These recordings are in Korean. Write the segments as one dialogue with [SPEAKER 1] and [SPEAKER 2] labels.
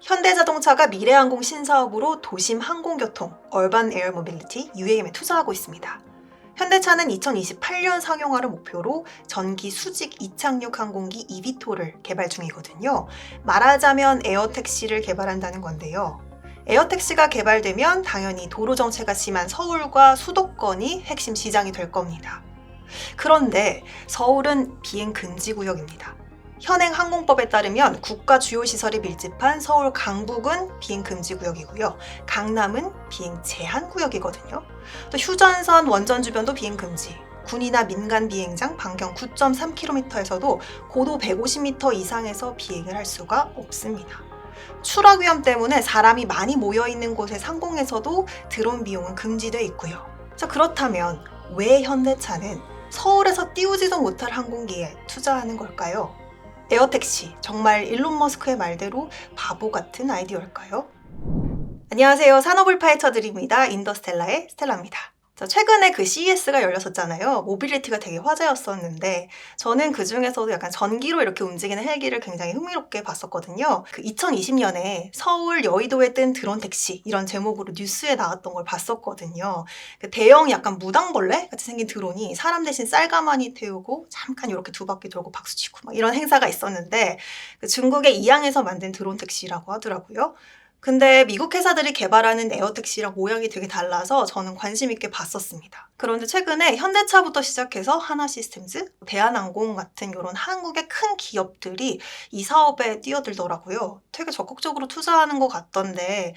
[SPEAKER 1] 현대자동차가 미래항공 신사업으로 도심 항공교통, 얼반 에어 모빌리티, UAM에 투자하고 있습니다. 현대차는 2028년 상용화를 목표로 전기 수직 이착륙 항공기 eVTOL을 개발 중이거든요. 말하자면 에어택시를 개발한다는 건데요. 에어택시가 개발되면 당연히 도로 정체가 심한 서울과 수도권이 핵심 시장이 될 겁니다. 그런데 서울은 비행 금지 구역입니다. 현행 항공법에 따르면 국가 주요 시설이 밀집한 서울 강북은 비행 금지 구역이고요. 강남은 비행 제한 구역이거든요. 또 휴전선 원전 주변도 비행 금지. 군이나 민간 비행장 반경 9.3km에서도 고도 150m 이상에서 비행을 할 수가 없습니다. 추락 위험 때문에 사람이 많이 모여 있는 곳의 상공에서도 드론 비용은 금지되어 있고요. 자, 그렇다면 왜 현대차는 서울에서 띄우지도 못할 항공기에 투자하는 걸까요? 에어택시, 정말 일론 머스크의 말대로 바보 같은 아이디어일까요? 안녕하세요. 산업을 파헤쳐드립니다. 인더스텔라의 스텔라입니다. 최근에 그 CES가 열렸었잖아요. 모빌리티가 되게 화제였었는데 저는 그 중에서도 약간 전기로 이렇게 움직이는 헬기를 굉장히 흥미롭게 봤었거든요. 그 2020년에 서울 여의도에 뜬 드론 택시 이런 제목으로 뉴스에 나왔던 걸 봤었거든요. 그 대형 약간 무당벌레 같이 생긴 드론이 사람 대신 쌀 가마니 태우고 잠깐 이렇게 두 바퀴 돌고 박수치고 막 이런 행사가 있었는데 그 중국의 이양에서 만든 드론 택시라고 하더라고요. 근데 미국 회사들이 개발하는 에어택시랑 모양이 되게 달라서 저는 관심 있게 봤었습니다. 그런데 최근에 현대차부터 시작해서 하나시스템즈, 대한항공 같은 이런 한국의 큰 기업들이 이 사업에 뛰어들더라고요. 되게 적극적으로 투자하는 것 같던데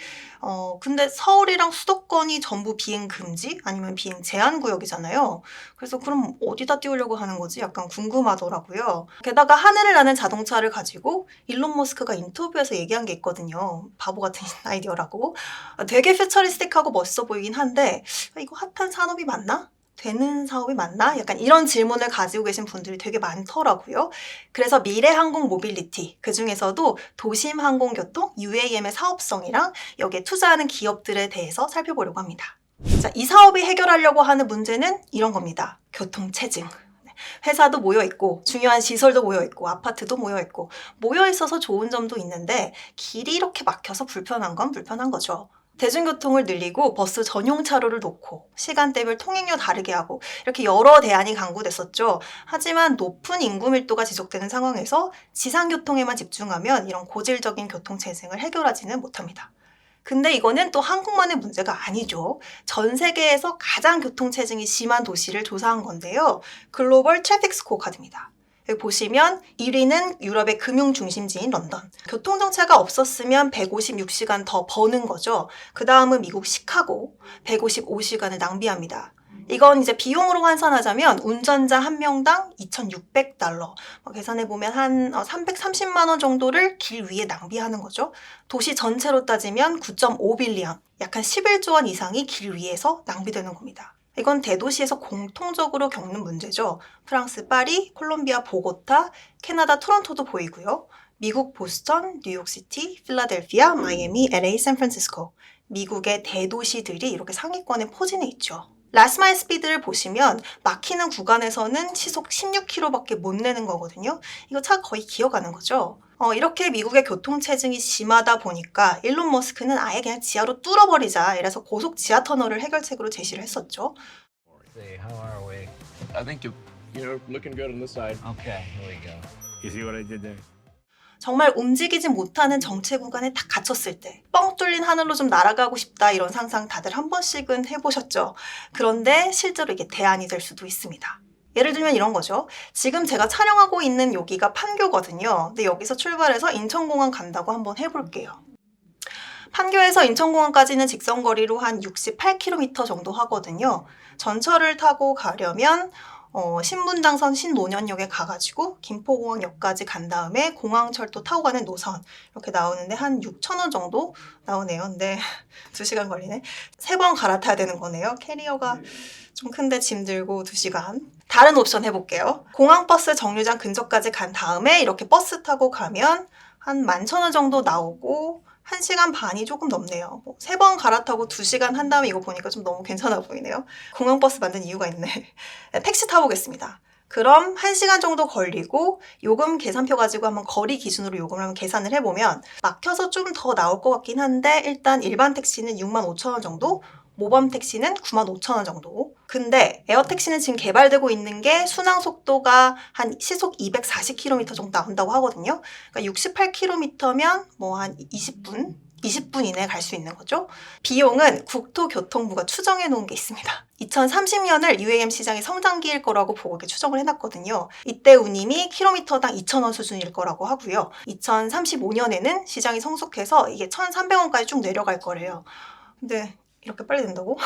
[SPEAKER 1] 근데 서울이랑 수도권이 전부 비행 금지? 아니면 비행 제한 구역이잖아요. 그래서 그럼 어디다 띄우려고 하는 거지? 약간 궁금하더라고요. 게다가 하늘을 나는 자동차를 가지고 일론 머스크가 인터뷰에서 얘기한 게 있거든요. 바보 같은 아이디어라고. 되게 퓨처리스틱하고 멋있어 보이긴 한데 이거 핫한 산업이 맞나? 되는 사업이 맞나? 약간 이런 질문을 가지고 계신 분들이 되게 많더라고요. 그래서 미래항공 모빌리티, 그 중에서도 도심항공교통, UAM의 사업성이랑 여기에 투자하는 기업들에 대해서 살펴보려고 합니다. 자, 이 사업이 해결하려고 하는 문제는 이런 겁니다. 교통체증. 회사도 모여있고 중요한 시설도 모여있고 아파트도 모여있고 모여있어서 좋은 점도 있는데 길이 이렇게 막혀서 불편한 건 불편한 거죠. 대중교통을 늘리고 버스 전용 차로를 놓고 시간대별 통행료 다르게 하고 이렇게 여러 대안이 강구됐었죠. 하지만 높은 인구 밀도가 지속되는 상황에서 지상교통에만 집중하면 이런 고질적인 교통체증을 해결하지는 못합니다. 근데 이거는 또 한국만의 문제가 아니죠. 전 세계에서 가장 교통체증이 심한 도시를 조사한 건데요. 글로벌 트래픽 스코어 카드입니다. 여기 보시면 1위는 유럽의 금융 중심지인 런던. 교통정체가 없었으면 156시간 더 버는 거죠. 그 다음은 미국 시카고, 155시간을 낭비합니다. 이건 이제 비용으로 환산하자면 운전자 한 명당 2,600달러. 계산해보면 한 330만 원 정도를 길 위에 낭비하는 거죠. 도시 전체로 따지면 9.5빌리언, 약 한 11조 원 이상이 길 위에서 낭비되는 겁니다. 이건 대도시에서 공통적으로 겪는 문제죠. 프랑스 파리, 콜롬비아 보고타, 캐나다 토론토도 보이고요. 미국 보스턴, 뉴욕시티, 필라델피아, 마이애미, LA, 샌프란시스코. 미국의 대도시들이 이렇게 상위권에 포진해 있죠. 라스마일 스피드를 보시면 막히는 구간에서는 시속 16km밖에 못 내는 거거든요. 이거 차 거의 기어가는 거죠. 이렇게 미국의 교통체증이 심하다 보니까 일론 머스크는 아예 그냥 지하로 뚫어버리자 이래서 고속 지하 터널을 해결책으로 제시를 했었죠.
[SPEAKER 2] See, how are we?
[SPEAKER 3] I think you're looking good on this side.
[SPEAKER 2] Okay, here we go.
[SPEAKER 3] You see what I did there?
[SPEAKER 1] 정말 움직이지 못하는 정체 구간에 딱 갇혔을 때 뻥 뚫린 하늘로 좀 날아가고 싶다 이런 상상 다들 한 번씩은 해보셨죠. 그런데 실제로 이게 대안이 될 수도 있습니다. 예를 들면 이런 거죠. 지금 제가 촬영하고 있는 여기가 판교거든요. 근데 여기서 출발해서 인천공항 간다고 한번 해볼게요. 판교에서 인천공항까지는 직선거리로 한 68km 정도 하거든요. 전철을 타고 가려면 신분당선 신논현역에 가가지고 김포공항역까지 간 다음에 공항철도 타고 가는 노선 이렇게 나오는데 한 6,000원 정도 나오네요. 근데 2시간 걸리네. 3번 갈아타야 되는 거네요. 캐리어가 좀 큰데 짐 들고 2시간. 다른 옵션 해볼게요. 공항버스 정류장 근처까지 간 다음에 이렇게 버스 타고 가면 한 11,000원 정도 나오고 1시간 반이 조금 넘네요. 3번 갈아타고 2시간 한 다음에 이거 보니까 좀 너무 괜찮아 보이네요. 공항버스 만든 이유가 있네. 택시 타보겠습니다. 그럼 1시간 정도 걸리고 요금 계산표 가지고 한번 거리 기준으로 요금을 한번 계산을 해보면 막혀서 좀 더 나올 것 같긴 한데 일단 일반 택시는 65,000원 정도, 모범 택시는 95,000원 정도. 근데 에어택시는 지금 개발되고 있는 게 순항 속도가 한 시속 240km 정도 나온다고 하거든요. 그러니까 68km면 뭐 한 20분 이내에 갈 수 있는 거죠. 비용은 국토교통부가 추정해 놓은 게 있습니다. 2030년을 UAM 시장이 성장기일 거라고 보고 이렇게 추정을 해놨거든요. 이때 운임이 킬로미터당 2,000원 수준일 거라고 하고요. 2035년에는 시장이 성숙해서 이게 1,300원까지 쭉 내려갈 거래요. 근데 이렇게 빨리 된다고?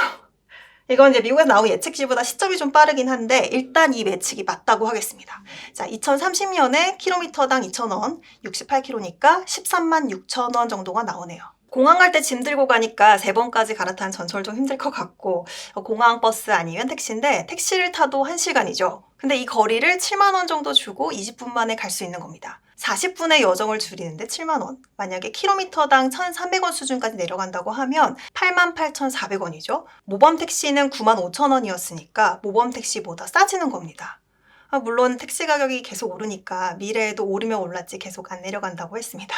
[SPEAKER 1] 이건 이제 미국에서 나온 예측치보다 시점이 좀 빠르긴 한데 일단 이 예측이 맞다고 하겠습니다. 자, 2030년에 킬로미터당 2,000원, 68km니까 13만 6천원 정도가 나오네요. 공항 갈 때 짐 들고 가니까 3번까지 갈아타는 전철 좀 힘들 것 같고 공항 버스 아니면 택시인데 택시를 타도 1시간이죠. 근데 이 거리를 7만 원 정도 주고 20분 만에 갈 수 있는 겁니다. 40분의 여정을 줄이는데 7만 원. 만약에 킬로미터당 1,300원 수준까지 내려간다고 하면 88,400원이죠. 모범 택시는 95,000원이었으니까 모범 택시보다 싸지는 겁니다. 물론 택시 가격이 계속 오르니까 미래에도 오르면 올랐지 계속 안 내려간다고 했습니다.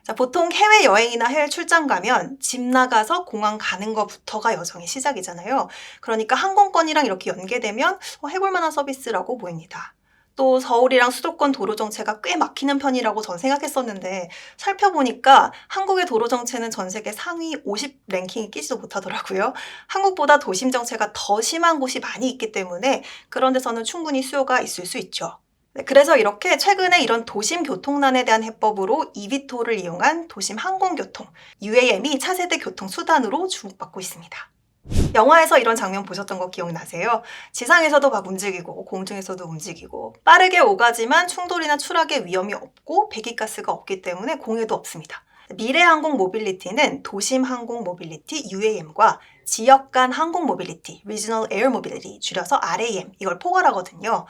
[SPEAKER 1] 자, 보통 해외여행이나 해외 출장 가면 집 나가서 공항 가는 것부터가 여정의 시작이잖아요. 그러니까 항공권이랑 이렇게 연계되면 해볼 만한 서비스라고 보입니다. 또 서울이랑 수도권 도로 정체가 꽤 막히는 편이라고 전 생각했었는데 살펴보니까 한국의 도로 정체는 전 세계 상위 50 랭킹에 끼지도 못하더라고요. 한국보다 도심 정체가 더 심한 곳이 많이 있기 때문에 그런 데서는 충분히 수요가 있을 수 있죠. 네, 그래서 이렇게 최근에 이런 도심 교통난에 대한 해법으로 eVTOL을 이용한 도심 항공교통, UAM이 차세대 교통수단으로 주목받고 있습니다. 영화에서 이런 장면 보셨던 거 기억나세요? 지상에서도 막 움직이고 공중에서도 움직이고 빠르게 오가지만 충돌이나 추락의 위험이 없고 배기가스가 없기 때문에 공해도 없습니다. 미래 항공 모빌리티는 도심 항공 모빌리티 UAM과 지역 간 항공 모빌리티 Regional Air Mobility 줄여서 RAM 이걸 포괄하거든요.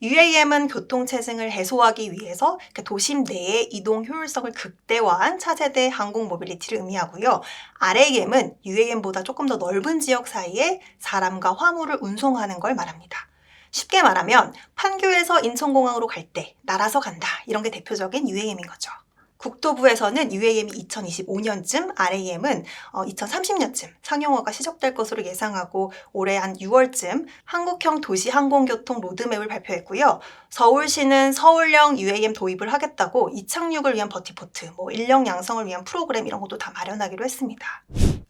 [SPEAKER 1] UAM은 교통체증을 해소하기 위해서 도심 내의 이동 효율성을 극대화한 차세대 항공 모빌리티를 의미하고요. RAM은 UAM보다 조금 더 넓은 지역 사이에 사람과 화물을 운송하는 걸 말합니다. 쉽게 말하면 판교에서 인천공항으로 갈 때 날아서 간다 이런 게 대표적인 UAM인 거죠. 국토부에서는 UAM이 2025년쯤, RAM은 2030년쯤 상용화가 시작될 것으로 예상하고 올해 한 6월쯤 한국형 도시항공교통 로드맵을 발표했고요. 서울시는 서울형 UAM 도입을 하겠다고 이착륙을 위한 버티포트, 인력 양성을 위한 프로그램 이런 것도 다 마련하기로 했습니다.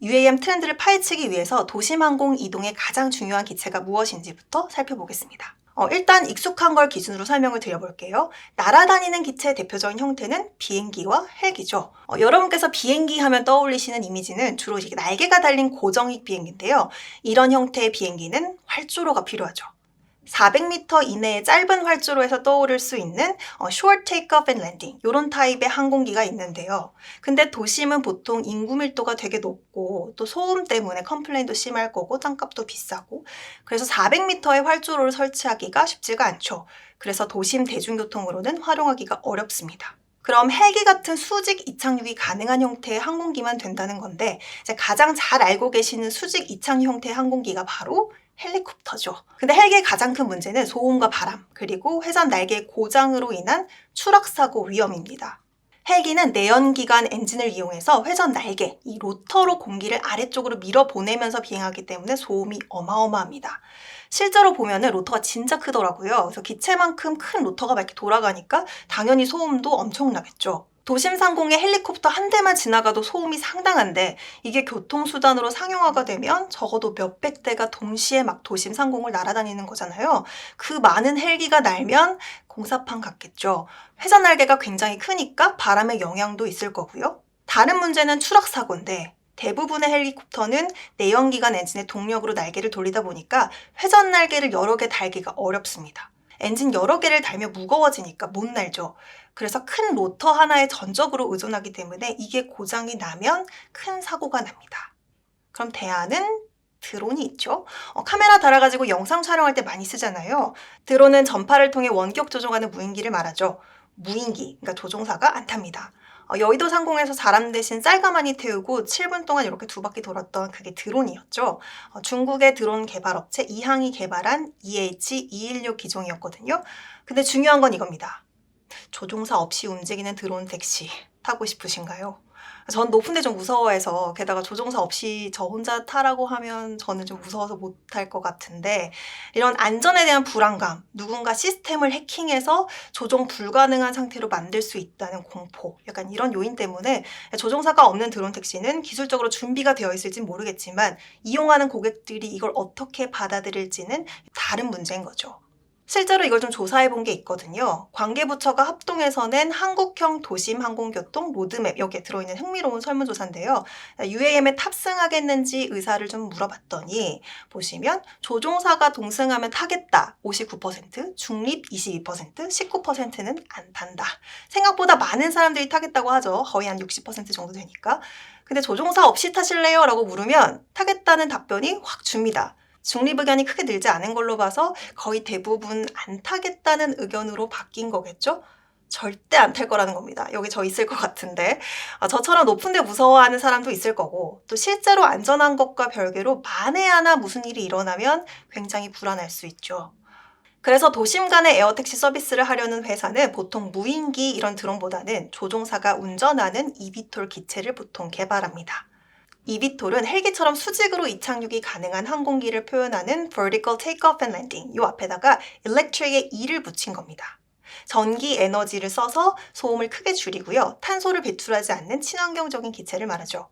[SPEAKER 1] UAM 트렌드를 파헤치기 위해서 도심항공 이동의 가장 중요한 기체가 무엇인지부터 살펴보겠습니다. 일단 익숙한 걸 기준으로 설명을 드려볼게요. 날아다니는 기체의 대표적인 형태는 비행기와 헬기죠. 여러분께서 비행기 하면 떠올리시는 이미지는 주로 날개가 달린 고정익 비행기인데요. 이런 형태의 비행기는 활주로가 필요하죠. 400m 이내의 짧은 활주로에서 떠오를 수 있는 short takeoff and landing 이런 타입의 항공기가 있는데요. 근데 도심은 보통 인구 밀도가 되게 높고 또 소음 때문에 컴플레인도 심할 거고 땅값도 비싸고 그래서 400m의 활주로를 설치하기가 쉽지가 않죠. 그래서 도심 대중교통으로는 활용하기가 어렵습니다. 그럼 헬기 같은 수직 이착륙이 가능한 형태의 항공기만 된다는 건데 이제 가장 잘 알고 계시는 수직 이착륙 형태의 항공기가 바로 헬리콥터죠. 근데 헬기의 가장 큰 문제는 소음과 바람, 그리고 회전 날개 고장으로 인한 추락사고 위험입니다. 헬기는 내연기관 엔진을 이용해서 회전 날개, 이 로터로 공기를 아래쪽으로 밀어보내면서 비행하기 때문에 소음이 어마어마합니다. 실제로 보면은 로터가 진짜 크더라고요. 그래서 기체만큼 큰 로터가 막 이렇게 돌아가니까 당연히 소음도 엄청나겠죠. 도심 상공에 헬리콥터 한 대만 지나가도 소음이 상당한데 이게 교통수단으로 상용화가 되면 적어도 몇백 대가 동시에 막 도심 상공을 날아다니는 거잖아요. 그 많은 헬기가 날면 공사판 같겠죠. 회전 날개가 굉장히 크니까 바람의 영향도 있을 거고요. 다른 문제는 추락 사고인데 대부분의 헬리콥터는 내연기관 엔진의 동력으로 날개를 돌리다 보니까 회전 날개를 여러 개 달기가 어렵습니다. 엔진 여러 개를 달면 무거워지니까 못 날죠. 그래서 큰 로터 하나에 전적으로 의존하기 때문에 이게 고장이 나면 큰 사고가 납니다. 그럼 대안은 드론이 있죠. 카메라 달아가지고 영상 촬영할 때 많이 쓰잖아요. 드론은 전파를 통해 원격 조종하는 무인기를 말하죠. 무인기, 그러니까 조종사가 안 탑니다. 여의도 상공에서 사람 대신 쌀가마니 태우고 7분 동안 이렇게 2바퀴 돌았던 그게 드론이었죠. 중국의 드론 개발업체 이항이 개발한 EH216 기종이었거든요. 근데 중요한 건 이겁니다. 조종사 없이 움직이는 드론 택시 타고 싶으신가요? 전 높은데 좀 무서워해서, 게다가 조종사 없이 저 혼자 타라고 하면 저는 좀 무서워서 못 탈 것 같은데, 이런 안전에 대한 불안감, 누군가 시스템을 해킹해서 조종 불가능한 상태로 만들 수 있다는 공포, 약간 이런 요인 때문에 조종사가 없는 드론 택시는 기술적으로 준비가 되어 있을지 모르겠지만 이용하는 고객들이 이걸 어떻게 받아들일지는 다른 문제인 거죠. 실제로 이걸 좀 조사해 본 게 있거든요. 관계부처가 합동해서 낸 한국형 도심 항공교통 로드맵, 여기에 들어있는 흥미로운 설문조사인데요. UAM에 탑승하겠는지 의사를 좀 물어봤더니, 보시면 조종사가 동승하면 타겠다 59%, 중립 22%, 19%는 안 탄다. 생각보다 많은 사람들이 타겠다고 하죠. 거의 한 60% 정도 되니까. 근데 조종사 없이 타실래요? 라고 물으면 타겠다는 답변이 확 줍니다. 중립 의견이 크게 늘지 않은 걸로 봐서 거의 대부분 안 타겠다는 의견으로 바뀐 거겠죠? 절대 안 탈 거라는 겁니다. 여기 저 있을 것 같은데. 저처럼 높은 데 무서워하는 사람도 있을 거고, 또 실제로 안전한 것과 별개로 만에 하나 무슨 일이 일어나면 굉장히 불안할 수 있죠. 그래서 도심 간의 에어택시 서비스를 하려는 회사는 보통 무인기 이런 드론보다는 조종사가 운전하는 eVTOL 기체를 보통 개발합니다. eVTOL은 헬기처럼 수직으로 이착륙이 가능한 항공기를 표현하는 Vertical Takeoff and Landing, 요 앞에다가 Electric의 E를 붙인 겁니다. 전기 에너지를 써서 소음을 크게 줄이고요. 탄소를 배출하지 않는 친환경적인 기체를 말하죠.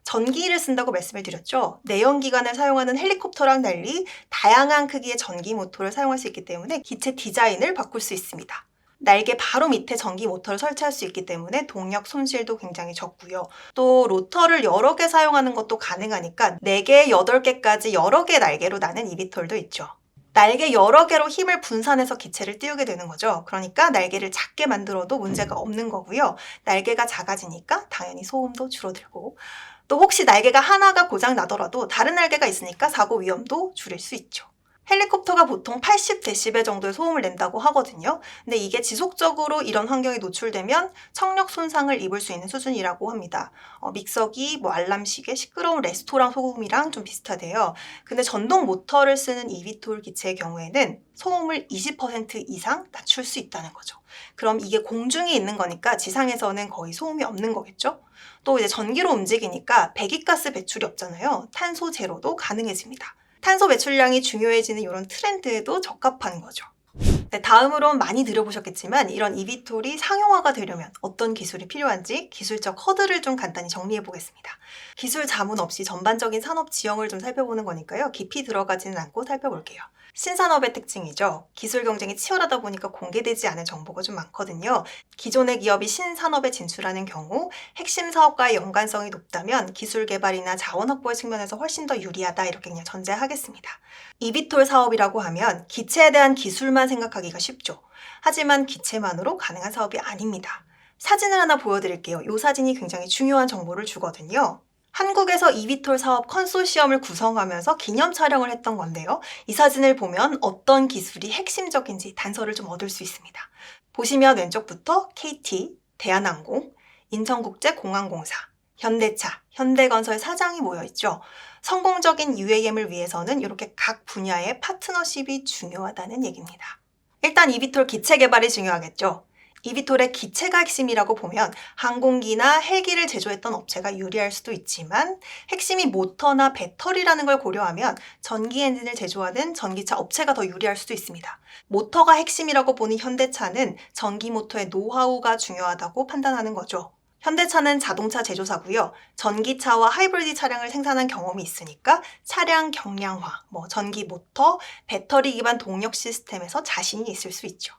[SPEAKER 1] 전기를 쓴다고 말씀을 드렸죠. 내연기관을 사용하는 헬리콥터랑 달리 다양한 크기의 전기 모터를 사용할 수 있기 때문에 기체 디자인을 바꿀 수 있습니다. 날개 바로 밑에 전기 모터를 설치할 수 있기 때문에 동력 손실도 굉장히 적고요. 또 로터를 여러 개 사용하는 것도 가능하니까 4개, 8개까지 여러 개 날개로 나는 eVTOL도 있죠. 날개 여러 개로 힘을 분산해서 기체를 띄우게 되는 거죠. 그러니까 날개를 작게 만들어도 문제가 없는 거고요. 날개가 작아지니까 당연히 소음도 줄어들고, 또 혹시 날개가 하나가 고장 나더라도 다른 날개가 있으니까 사고 위험도 줄일 수 있죠. 헬리콥터가 보통 80dB 정도의 소음을 낸다고 하거든요. 근데 이게 지속적으로 이런 환경에 노출되면 청력 손상을 입을 수 있는 수준이라고 합니다. 믹서기, 알람 시계, 시끄러운 레스토랑 소음이랑 좀 비슷하대요. 근데 전동 모터를 쓰는 eVTOL 기체의 경우에는 소음을 20% 이상 낮출 수 있다는 거죠. 그럼 이게 공중에 있는 거니까 지상에서는 거의 소음이 없는 거겠죠? 또 이제 전기로 움직이니까 배기가스 배출이 없잖아요. 탄소 제로도 가능해집니다. 탄소 배출량이 중요해지는 이런 트렌드에도 적합한 거죠. 네, 다음으론 많이 들어보셨겠지만 이런 eVTOL이 상용화가 되려면 어떤 기술이 필요한지 기술적 허들을 좀 간단히 정리해 보겠습니다. 기술 자문 없이 전반적인 산업 지형을 좀 살펴보는 거니까요. 깊이 들어가지는 않고 살펴볼게요. 신산업의 특징이죠. 기술 경쟁이 치열하다 보니까 공개되지 않은 정보가 좀 많거든요. 기존의 기업이 신산업에 진출하는 경우 핵심 사업과의 연관성이 높다면 기술 개발이나 자원 확보의 측면에서 훨씬 더 유리하다, 이렇게 그냥 전제하겠습니다. eVTOL 사업이라고 하면 기체에 대한 기술만 생각하기가 쉽죠. 하지만 기체만으로 가능한 사업이 아닙니다. 사진을 하나 보여드릴게요. 이 사진이 굉장히 중요한 정보를 주거든요. 한국에서 eVTOL 사업 컨소시엄을 구성하면서 기념 촬영을 했던 건데요. 이 사진을 보면 어떤 기술이 핵심적인지 단서를 좀 얻을 수 있습니다. 보시면 왼쪽부터 KT, 대한항공, 인천국제공항공사, 현대차, 현대건설 사장이 모여있죠. 성공적인 UAM을 위해서는 이렇게 각 분야의 파트너십이 중요하다는 얘기입니다. 일단 eVTOL 기체 개발이 중요하겠죠. eVTOL의 기체가 핵심이라고 보면 항공기나 헬기를 제조했던 업체가 유리할 수도 있지만, 핵심이 모터나 배터리라는 걸 고려하면 전기 엔진을 제조하는 전기차 업체가 더 유리할 수도 있습니다. 모터가 핵심이라고 보는 현대차는 전기 모터의 노하우가 중요하다고 판단하는 거죠. 현대차는 자동차 제조사고요. 전기차와 하이브리드 차량을 생산한 경험이 있으니까 차량 경량화, 전기 모터, 배터리 기반 동력 시스템에서 자신이 있을 수 있죠.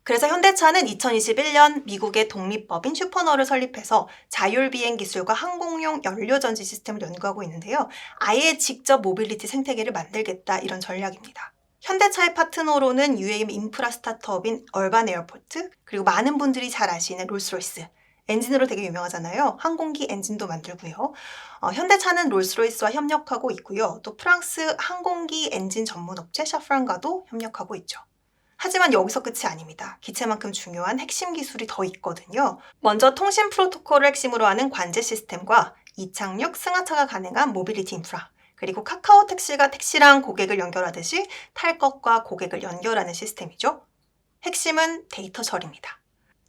[SPEAKER 1] 그래서 현대차는 2021년 미국의 독립법인 슈퍼너를 설립해서 자율비행 기술과 항공용 연료전지 시스템을 연구하고 있는데요. 아예 직접 모빌리티 생태계를 만들겠다, 이런 전략입니다. 현대차의 파트너로는 UAM 인프라 스타트업인 얼반 에어포트, 그리고 많은 분들이 잘 아시는 롤스로이스, 엔진으로 되게 유명하잖아요. 항공기 엔진도 만들고요. 현대차는 롤스로이스와 협력하고 있고요. 또 프랑스 항공기 엔진 전문 업체 샤프란과도 협력하고 있죠. 하지만 여기서 끝이 아닙니다. 기체만큼 중요한 핵심 기술이 더 있거든요. 먼저 통신 프로토콜을 핵심으로 하는 관제 시스템과 이착륙, 승하차가 가능한 모빌리티 인프라, 그리고 카카오 택시가 택시랑 고객을 연결하듯이 탈 것과 고객을 연결하는 시스템이죠. 핵심은 데이터 처리입니다.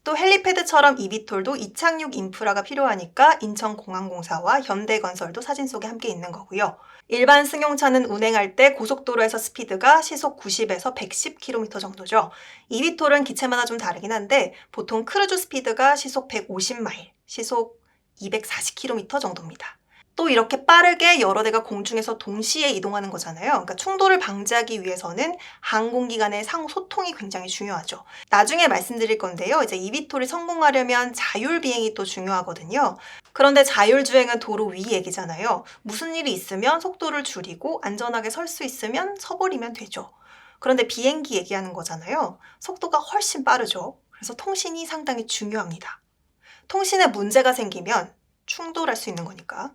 [SPEAKER 1] 또 헬리패드처럼 이비톨도 이착륙 인프라가 필요하니까 인천공항공사와 현대건설도 사진 속에 함께 있는 거고요. 일반 승용차는 운행할 때 고속도로에서 스피드가 시속 90에서 110km 정도죠. 이비톨은 기체마다 좀 다르긴 한데 보통 크루즈 스피드가 시속 150마일, 시속 240km 정도입니다. 또 이렇게 빠르게 여러 대가 공중에서 동시에 이동하는 거잖아요. 그러니까 충돌을 방지하기 위해서는 항공기 간의 상호 소통이 굉장히 중요하죠. 나중에 말씀드릴 건데요. 이제 이비톨이 성공하려면 자율비행이 또 중요하거든요. 그런데 자율주행은 도로 위 얘기잖아요. 무슨 일이 있으면 속도를 줄이고 안전하게 설 수 있으면 서버리면 되죠. 그런데 비행기 얘기하는 거잖아요. 속도가 훨씬 빠르죠. 그래서 통신이 상당히 중요합니다. 통신에 문제가 생기면 충돌할 수 있는 거니까.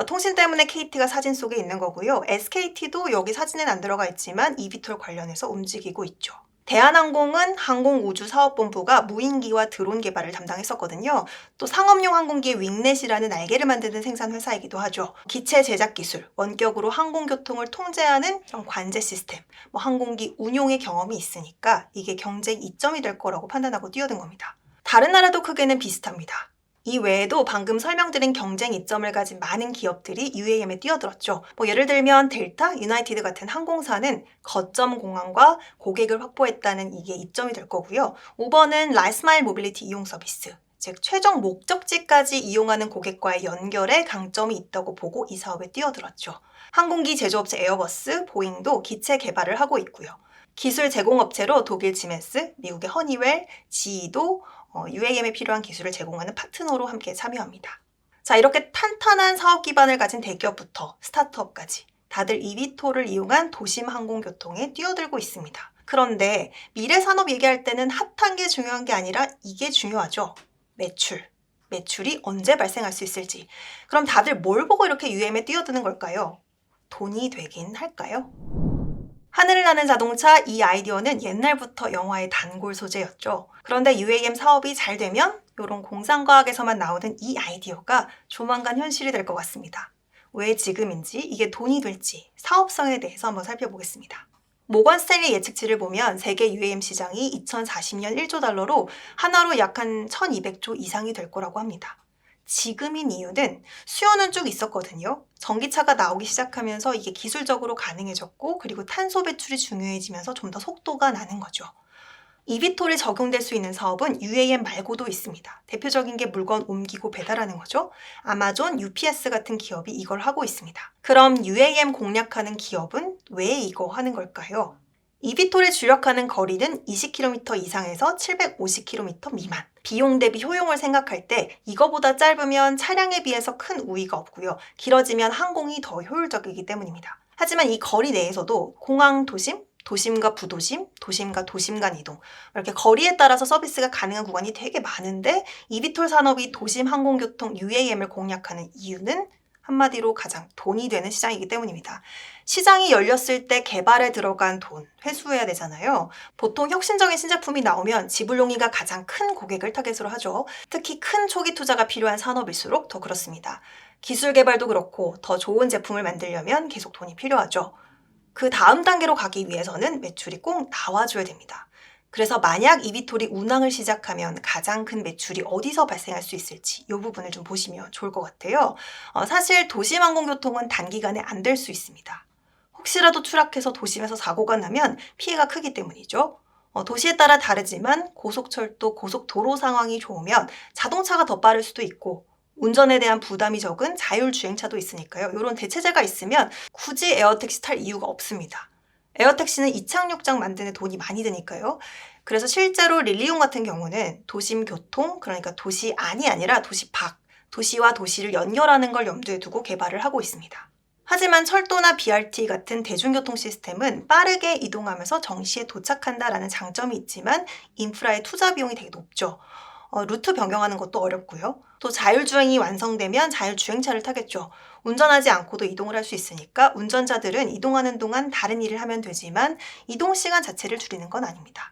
[SPEAKER 1] 통신 때문에 KT가 사진 속에 있는 거고요. SKT도 여기 사진엔 안 들어가 있지만 이비톨 관련해서 움직이고 있죠. 대한항공은 항공우주사업본부가 무인기와 드론 개발을 담당했었거든요. 또 상업용 항공기의 윙넷이라는 날개를 만드는 생산 회사이기도 하죠. 기체 제작 기술, 원격으로 항공교통을 통제하는 이런 관제 시스템, 항공기 운용의 경험이 있으니까 이게 경쟁 이점이 될 거라고 판단하고 뛰어든 겁니다. 다른 나라도 크게는 비슷합니다. 이 외에도 방금 설명드린 경쟁 이점을 가진 많은 기업들이 UAM에 뛰어들었죠. 예를 들면 델타, 유나이티드 같은 항공사는 거점 공항과 고객을 확보했다는 이게 이점이 될 거고요. 5번은 라스마일 모빌리티 이용 서비스, 즉 최종 목적지까지 이용하는 고객과의 연결에 강점이 있다고 보고 이 사업에 뛰어들었죠. 항공기 제조업체 에어버스, 보잉도 기체 개발을 하고 있고요. 기술 제공업체로 독일 지멘스, 미국의 허니웰, GE도 UAM에 필요한 기술을 제공하는 파트너로 함께 참여합니다. 자, 이렇게 탄탄한 사업 기반을 가진 대기업부터 스타트업까지 다들 이비톨을 이용한 도심 항공교통에 뛰어들고 있습니다. 그런데 미래 산업 얘기할 때는 핫한 게 중요한 게 아니라 이게 중요하죠. 매출. 매출이 언제 발생할 수 있을지. 그럼 다들 뭘 보고 이렇게 UAM에 뛰어드는 걸까요? 돈이 되긴 할까요? 하늘을 나는 자동차, 이 아이디어는 옛날부터 영화의 단골 소재였죠. 그런데 UAM 사업이 잘 되면 이런 공상과학에서만 나오는 이 아이디어가 조만간 현실이 될 것 같습니다. 왜 지금인지, 이게 돈이 될지, 사업성에 대해서 한번 살펴보겠습니다. 모건 스탠리 예측치를 보면 세계 UAM 시장이 2040년 1조 달러로 하나로 약 한 1200조 이상이 될 거라고 합니다. 지금인 이유는 수요는 쭉 있었거든요. 전기차가 나오기 시작하면서 이게 기술적으로 가능해졌고, 그리고 탄소 배출이 중요해지면서 좀 더 속도가 나는 거죠. 이비톨이 적용될 수 있는 사업은 UAM 말고도 있습니다. 대표적인 게 물건 옮기고 배달하는 거죠. 아마존, UPS 같은 기업이 이걸 하고 있습니다. 그럼 UAM 공략하는 기업은 왜 이거 하는 걸까요? 이비톨에 주력하는 거리는 20km 이상에서 750km 미만. 비용 대비 효용을 생각할 때 이거보다 짧으면 차량에 비해서 큰 우위가 없고요. 길어지면 항공이 더 효율적이기 때문입니다. 하지만 이 거리 내에서도 공항 도심, 도심과 부도심, 도심과 도심 간 이동, 이렇게 거리에 따라서 서비스가 가능한 구간이 되게 많은데 이비톨 산업이 도심 항공교통 UAM을 공략하는 이유는 한마디로 가장 돈이 되는 시장이기 때문입니다. 시장이 열렸을 때 개발에 들어간 돈, 회수해야 되잖아요. 보통 혁신적인 신제품이 나오면 지불용이가 가장 큰 고객을 타겟으로 하죠. 특히 큰 초기 투자가 필요한 산업일수록 더 그렇습니다. 기술 개발도 그렇고 더 좋은 제품을 만들려면 계속 돈이 필요하죠. 그 다음 단계로 가기 위해서는 매출이 꼭 나와줘야 됩니다. 그래서 만약 이비톨이 운항을 시작하면 가장 큰 매출이 어디서 발생할 수 있을지 이 부분을 좀 보시면 좋을 것 같아요. 사실 도심 항공교통은 단기간에 안 될 수 있습니다. 혹시라도 추락해서 도심에서 사고가 나면 피해가 크기 때문이죠. 도시에 따라 다르지만 고속철도, 고속도로 상황이 좋으면 자동차가 더 빠를 수도 있고 운전에 대한 부담이 적은 자율주행차도 있으니까요. 이런 대체제가 있으면 굳이 에어택시 탈 이유가 없습니다. 에어택시는 이착륙장 만드는 데 돈이 많이 드니까요. 그래서 실제로 릴리용 같은 경우는 도심 교통, 그러니까 도시 안이 아니라 도시 밖, 도시와 도시를 연결하는 걸 염두에 두고 개발을 하고 있습니다. 하지만 철도나 BRT 같은 대중교통 시스템은 빠르게 이동하면서 정시에 도착한다라는 장점이 있지만 인프라의 투자 비용이 되게 높죠. 루트 변경하는 것도 어렵고요. 또 자율주행이 완성되면 자율주행차를 타겠죠. 운전하지 않고도 이동을 할 수 있으니까 운전자들은 이동하는 동안 다른 일을 하면 되지만 이동 시간 자체를 줄이는 건 아닙니다.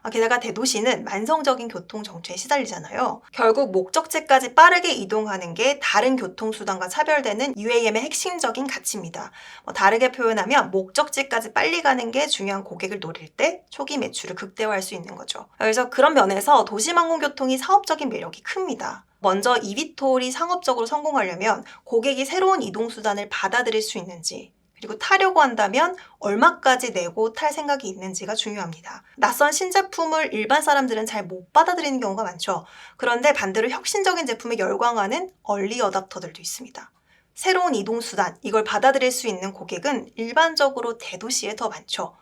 [SPEAKER 1] 게다가 대도시는 만성적인 교통 정체에 시달리잖아요. 결국 목적지까지 빠르게 이동하는 게 다른 교통수단과 차별되는 UAM의 핵심적인 가치입니다. 다르게 표현하면 목적지까지 빨리 가는 게 중요한 고객을 노릴 때 초기 매출을 극대화할 수 있는 거죠. 그래서 그런 면에서 도심항공교통이 사업적인 매력이 큽니다. 먼저 eVTOL이 상업적으로 성공하려면 고객이 새로운 이동수단을 받아들일 수 있는지, 그리고 타려고 한다면 얼마까지 내고 탈 생각이 있는지가 중요합니다. 낯선 신제품을 일반 사람들은 잘 못 받아들이는 경우가 많죠. 그런데 반대로 혁신적인 제품에 열광하는 얼리 어답터들도 있습니다. 새로운 이동수단, 이걸 받아들일 수 있는 고객은 일반적으로 대도시에 더 많죠.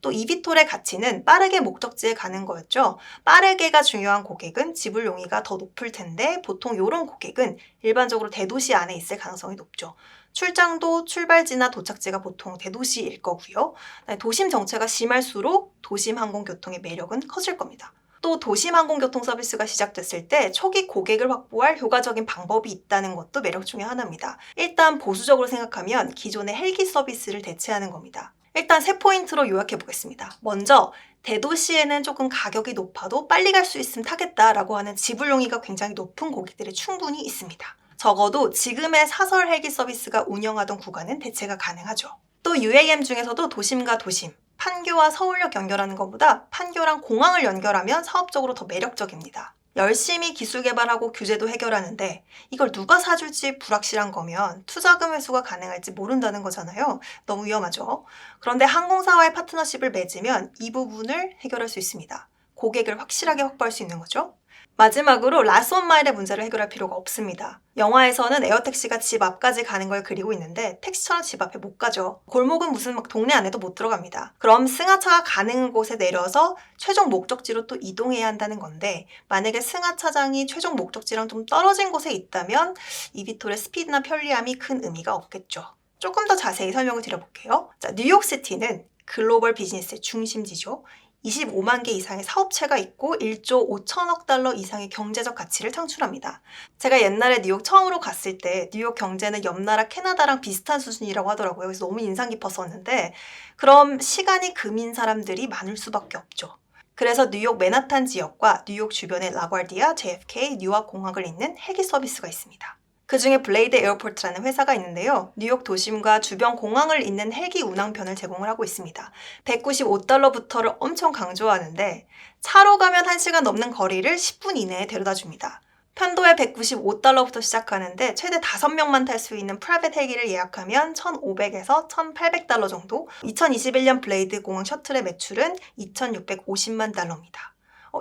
[SPEAKER 1] 또 eVTOL의 가치는 빠르게 목적지에 가는 거였죠. 빠르게가 중요한 고객은 지불 용의가 더 높을 텐데 보통 이런 고객은 일반적으로 대도시 안에 있을 가능성이 높죠. 출장도 출발지나 도착지가 보통 대도시일 거고요. 도심 정체가 심할수록 도심 항공교통의 매력은 커질 겁니다. 또 도심 항공교통 서비스가 시작됐을 때 초기 고객을 확보할 효과적인 방법이 있다는 것도 매력 중에 하나입니다. 일단 보수적으로 생각하면 기존의 헬기 서비스를 대체하는 겁니다. 일단 3포인트로 요약해 보겠습니다. 먼저 대도시에는 조금 가격이 높아도 빨리 갈 수 있으면 타겠다라고 하는 지불 용의가 굉장히 높은 고객들이 충분히 있습니다. 적어도 지금의 사설 헬기 서비스가 운영하던 구간은 대체가 가능하죠. 또 UAM 중에서도 도심과 도심, 판교와 서울역 연결하는 것보다 판교랑 공항을 연결하면 사업적으로 더 매력적입니다. 열심히 기술 개발하고 규제도 해결하는데 이걸 누가 사줄지 불확실한 거면 투자금 회수가 가능할지 모른다는 거잖아요. 너무 위험하죠. 그런데 항공사와의 파트너십을 맺으면 이 부분을 해결할 수 있습니다. 고객을 확실하게 확보할 수 있는 거죠. 마지막으로 라스트 원 마일의 문제를 해결할 필요가 없습니다. 영화에서는 에어택시가 집 앞까지 가는 걸 그리고 있는데 택시처럼 집 앞에 못 가죠. 골목은 무슨 막 동네 안에도 못 들어갑니다. 그럼 승하차가 가는 곳에 내려서 최종 목적지로 또 이동해야 한다는 건데 만약에 승하차장이 최종 목적지랑 좀 떨어진 곳에 있다면 eVTOL의 스피드나 편리함이 큰 의미가 없겠죠. 조금 더 자세히 설명을 드려볼게요. 자, 뉴욕시티는 글로벌 비즈니스의 중심지죠. 25만 개 이상의 사업체가 있고 1조 5천억 달러 이상의 경제적 가치를 창출합니다. 제가 옛날에 뉴욕 처음으로 갔을 때 뉴욕 경제는 옆 나라 캐나다랑 비슷한 수준이라고 하더라고요. 그래서 너무 인상 깊었었는데 그럼 시간이 금인 사람들이 많을 수밖에 없죠. 그래서 뉴욕 맨하탄 지역과 뉴욕 주변의 라과디아, JFK, 뉴아크 공항을 잇는 헬기 서비스가 있습니다. 그 중에 블레이드 에어포트라는 회사가 있는데요. 뉴욕 도심과 주변 공항을 잇는 헬기 운항편을 제공을 하고 있습니다. $195부터를 엄청 강조하는데 차로 가면 1시간 넘는 거리를 10분 이내에 데려다 줍니다. 편도에 $195부터 시작하는데 최대 5명만 탈 수 있는 프라이빗 헬기를 예약하면 $1,500에서 $1,800 정도. 2021년 블레이드 공항 셔틀의 매출은 $2,650만 달러입니다.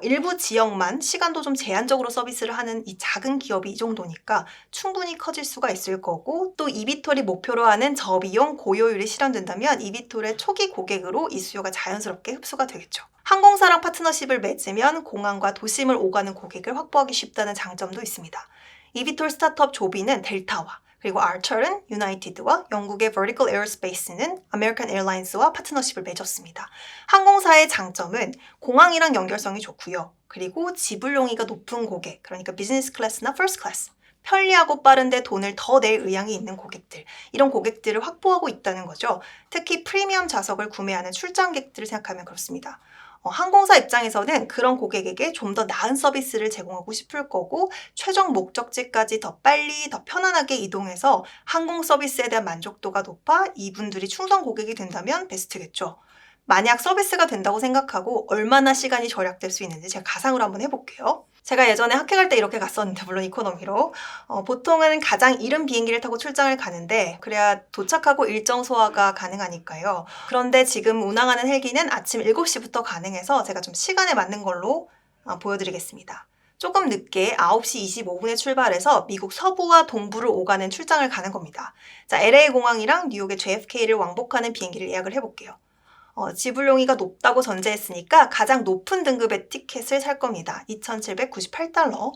[SPEAKER 1] 일부 지역만 시간도 좀 제한적으로 서비스를 하는 이 작은 기업이 이 정도니까 충분히 커질 수가 있을 거고 또 eVTOL이 목표로 하는 저비용 고효율이 실현된다면 eVTOL의 초기 고객으로 이 수요가 자연스럽게 흡수가 되겠죠. 항공사랑 파트너십을 맺으면 공항과 도심을 오가는 고객을 확보하기 쉽다는 장점도 있습니다. eVTOL 스타트업 조비는 델타와 그리고 아처는 유나이티드와 영국의 Vertical Aerospace는 American Airlines와 파트너십을 맺었습니다. 항공사의 장점은 공항이랑 연결성이 좋고요. 그리고 지불 용의가 높은 고객, 그러니까 비즈니스 클래스나 퍼스트 클래스, 편리하고 빠른데 돈을 더 낼 의향이 있는 고객들, 이런 고객들을 확보하고 있다는 거죠. 특히 프리미엄 좌석을 구매하는 출장객들을 생각하면 그렇습니다. 항공사 입장에서는 그런 고객에게 좀 더 나은 서비스를 제공하고 싶을 거고 최종 목적지까지 더 빨리, 더 편안하게 이동해서 항공 서비스에 대한 만족도가 높아 이분들이 충성 고객이 된다면 베스트겠죠. 만약 서비스가 된다고 생각하고 얼마나 시간이 절약될 수 있는지 제가 가상으로 한번 해볼게요. 제가 예전에 학교 갈 때 이렇게 갔었는데 물론 이코노미로 보통은 가장 이른 비행기를 타고 출장을 가는데 그래야 도착하고 일정 소화가 가능하니까요. 그런데 지금 운항하는 헬기는 아침 7시부터 가능해서 제가 좀 시간에 맞는 걸로 보여드리겠습니다. 조금 늦게 9시 25분에 출발해서 미국 서부와 동부를 오가는 출장을 가는 겁니다. 자, LA 공항이랑 뉴욕의 JFK를 왕복하는 비행기를 예약을 해볼게요. 지불 용의가 높다고 전제했으니까 가장 높은 등급의 티켓을 살 겁니다. $2,798.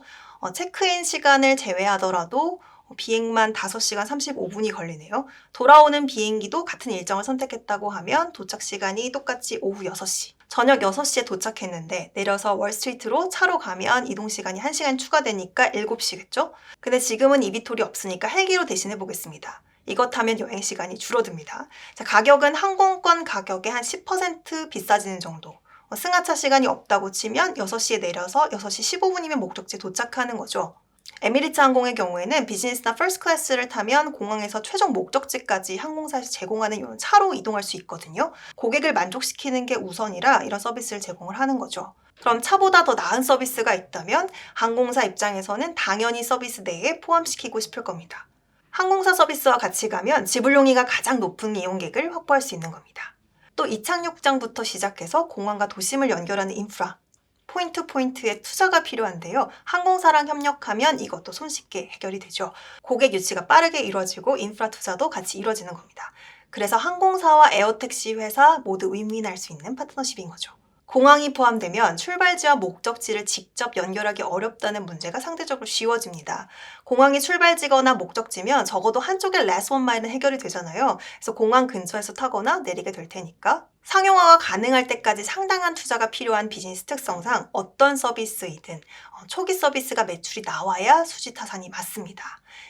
[SPEAKER 1] 체크인 시간을 제외하더라도 비행만 5시간 35분이 걸리네요. 돌아오는 비행기도 같은 일정을 선택했다고 하면 도착 시간이 똑같이 오후 6시. 저녁 6시에 도착했는데 내려서 월스트리트로 차로 가면 이동 시간이 1시간 추가되니까 7시겠죠? 근데 지금은 eVTOL이 없으니까 헬기로 대신해 보겠습니다. 이것 타면 여행 시간이 줄어듭니다. 자, 가격은 항공권 가격의 한 10% 비싸지는 정도. 승하차 시간이 없다고 치면 6시에 내려서 6시 15분이면 목적지에 도착하는 거죠. 에미리트 항공의 경우에는 비즈니스나 퍼스트 클래스를 타면 공항에서 최종 목적지까지 항공사에서 제공하는 이런 차로 이동할 수 있거든요. 고객을 만족시키는 게 우선이라 이런 서비스를 제공을 하는 거죠. 그럼 차보다 더 나은 서비스가 있다면 항공사 입장에서는 당연히 서비스 내에 포함시키고 싶을 겁니다. 항공사 서비스와 같이 가면 지불 용의가 가장 높은 이용객을 확보할 수 있는 겁니다. 또 이착륙장부터 시작해서 공항과 도심을 연결하는 인프라, 포인트의 투자가 필요한데요. 항공사랑 협력하면 이것도 손쉽게 해결이 되죠. 고객 유치가 빠르게 이루어지고 인프라 투자도 같이 이루어지는 겁니다. 그래서 항공사와 에어택시 회사 모두 윈윈할 수 있는 파트너십인 거죠. 공항이 포함되면 출발지와 목적지를 직접 연결하기 어렵다는 문제가 상대적으로 쉬워집니다. 공항이 출발지거나 목적지면 적어도 한쪽의 last one mile은 해결이 되잖아요. 그래서 공항 근처에서 타거나 내리게 될 테니까 상용화가 가능할 때까지 상당한 투자가 필요한 비즈니스 특성상 어떤 서비스이든 초기 서비스가 매출이 나와야 수지 타산이 맞습니다.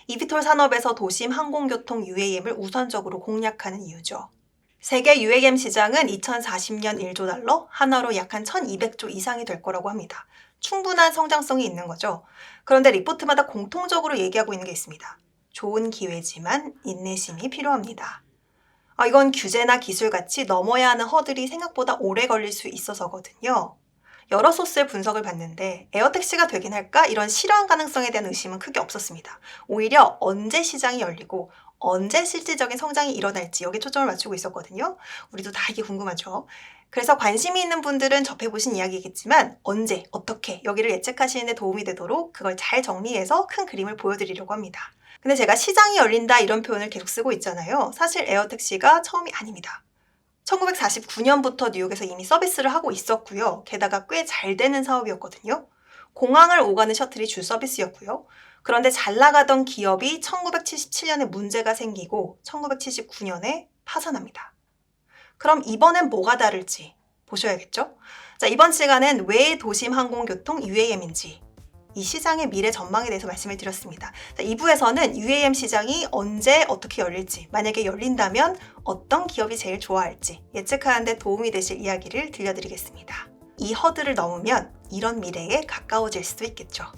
[SPEAKER 1] eVTOL 산업에서 도심 항공교통 UAM을 우선적으로 공략하는 이유죠. 세계 UAM 시장은 2040년 1조 달러, 한화로 약 한 1200조 이상이 될 거라고 합니다. 충분한 성장성이 있는 거죠. 그런데 리포트마다 공통적으로 얘기하고 있는 게 있습니다. 좋은 기회지만 인내심이 필요합니다. 이건 규제나 기술같이 넘어야 하는 허들이 생각보다 오래 걸릴 수 있어서거든요. 여러 소스의 분석을 봤는데 에어택시가 되긴 할까? 이런 실현 가능성에 대한 의심은 크게 없었습니다. 오히려 언제 시장이 열리고 언제 실질적인 성장이 일어날지 여기에 초점을 맞추고 있었거든요. 우리도 다 이게 궁금하죠. 그래서 관심이 있는 분들은 접해보신 이야기겠지만 언제, 어떻게 여기를 예측하시는 데 도움이 되도록 그걸 잘 정리해서 큰 그림을 보여드리려고 합니다. 근데 제가 시장이 열린다 이런 표현을 계속 쓰고 있잖아요. 사실 에어택시가 처음이 아닙니다. 1949년부터 뉴욕에서 이미 서비스를 하고 있었고요. 게다가 꽤 잘 되는 사업이었거든요. 공항을 오가는 셔틀이 주 서비스였고요. 그런데 잘 나가던 기업이 1977년에 문제가 생기고 1979년에 파산합니다. 그럼 이번엔 뭐가 다를지 보셔야겠죠? 자, 이번 시간엔 왜 도심 항공교통 UAM인지 이 시장의 미래 전망에 대해서 말씀을 드렸습니다. 자, 2부에서는 UAM 시장이 언제 어떻게 열릴지, 만약에 열린다면 어떤 기업이 제일 좋아할지 예측하는 데 도움이 되실 이야기를 들려드리겠습니다. 이 허들을 넘으면 이런 미래에 가까워질 수도 있겠죠.